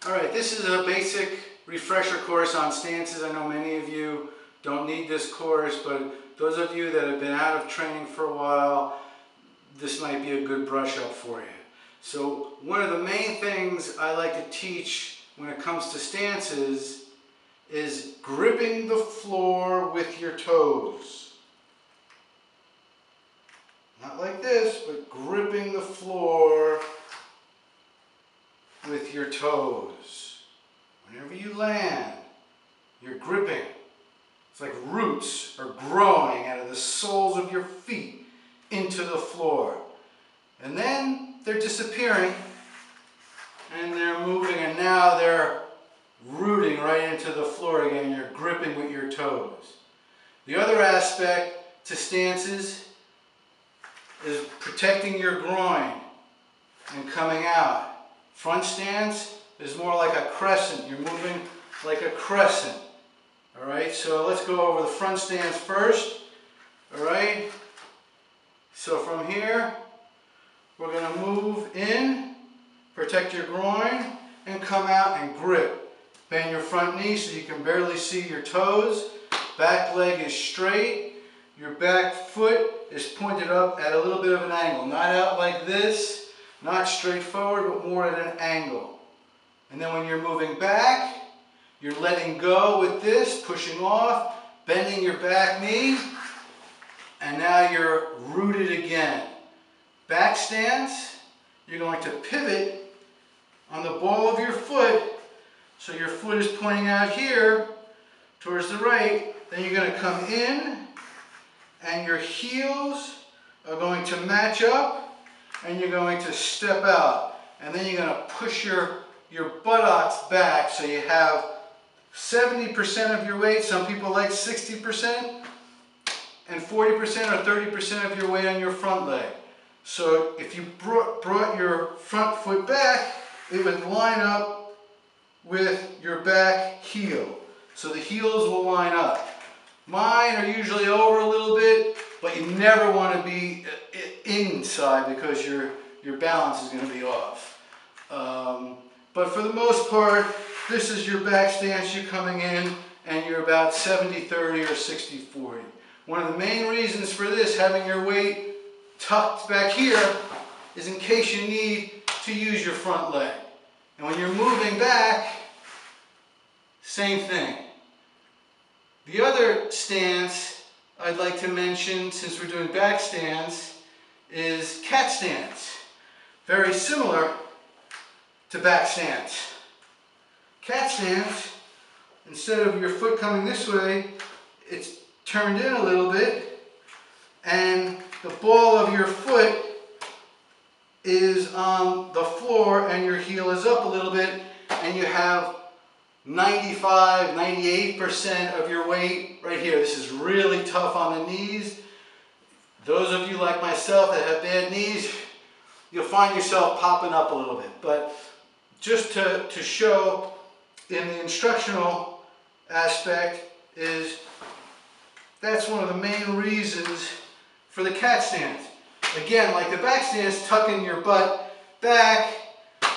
Alright, this is a basic refresher course on stances. I know many of you don't need this course, but those of you that have been out of training for a while, this might be a good brush up for you. So one of the main things I like to teach when it comes to stances is gripping the floor with your toes. Not like this, but gripping the floor with your toes. Whenever you land, you're gripping. It's like roots are growing out of the soles of your feet into the floor. And then they're disappearing and they're moving, and now they're rooting right into the floor again. You're gripping with your toes. The other aspect to stances is protecting your groin and coming out. Front stance is more like a crescent. You're moving like a crescent. Alright, so let's go over the front stance first. Alright, so from here, we're going to move in, protect your groin, and come out and grip. Bend your front knee so you can barely see your toes. Back leg is straight. Your back foot is pointed up at a little bit of an angle. Not out like this, not straight forward, but more at an angle. And then when you're moving back, you're letting go with this, pushing off, bending your back knee, and now you're rooted again. Back stance, you're going to pivot on the ball of your foot, so your foot is pointing out here towards the right. Then you're going to come in, and your heels are going to match up, and you're going to step out. And then you're going to push your buttocks back so you have 70% of your weight. Some people like 60%, and 40% or 30% of your weight on your front leg. So if you brought your front foot back, it would line up with your back heel. So the heels will line up. Mine are usually over a little bit, but you never want to be inside because your balance is going to be off. But for the most part, this is your back stance. You're coming in and you're about 70-30 or 60-40. One of the main reasons for this, having your weight tucked back here, is in case you need to use your front leg. And when you're moving back, same thing. The other stance I'd like to mention, since we're doing back stance, is cat stance. Very similar to back stance. Cat stance, instead of your foot coming this way, it's turned in a little bit, and the ball of your foot is on the floor and your heel is up a little bit, and you have 95, 98% of your weight right here. This is really tough on the knees. Those of you like myself that have bad knees, you'll find yourself popping up a little bit. But just to show in the instructional aspect is that's one of the main reasons for the cat stance. Again, like the back stance, tucking your butt back,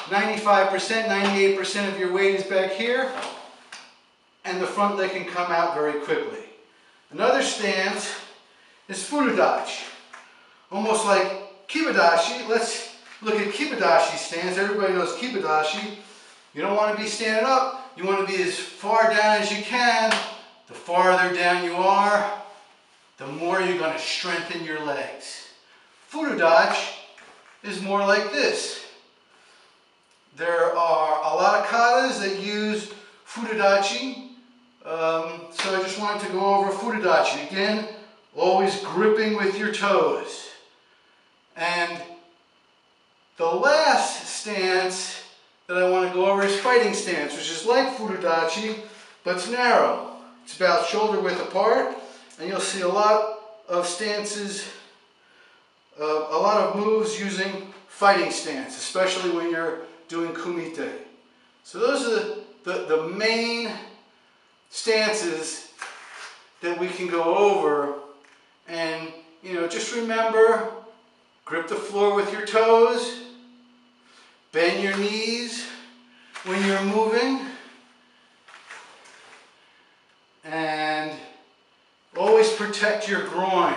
95%, 98% of your weight is back here, and the front leg can come out very quickly. Another stance is furudachi, almost like kibadashi. Let's look at kibadashi stance. Everybody knows kibadashi. You don't want to be standing up. You want to be as far down as you can. The farther down you are, the more you're going to strengthen your legs. Furudachi is more like this. There are a lot of katas that use furudachi, so I just wanted to go over furudachi. Again, always gripping with your toes. And the last stance that I want to go over is fighting stance, which is like furudachi, but it's narrow. It's about shoulder width apart, and you'll see a lot of stances, a lot of moves using fighting stance, especially when you're doing kumite. So those are the main stances that we can go over. And just remember, grip the floor with your toes, bend your knees, when you're moving. And always protect your groin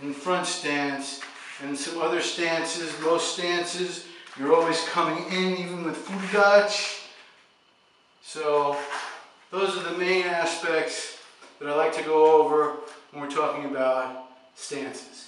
in front stance and some other stances. Most stances, you're always coming in, even with furigach. So those are the main aspects that I like to go over when we're talking about stances.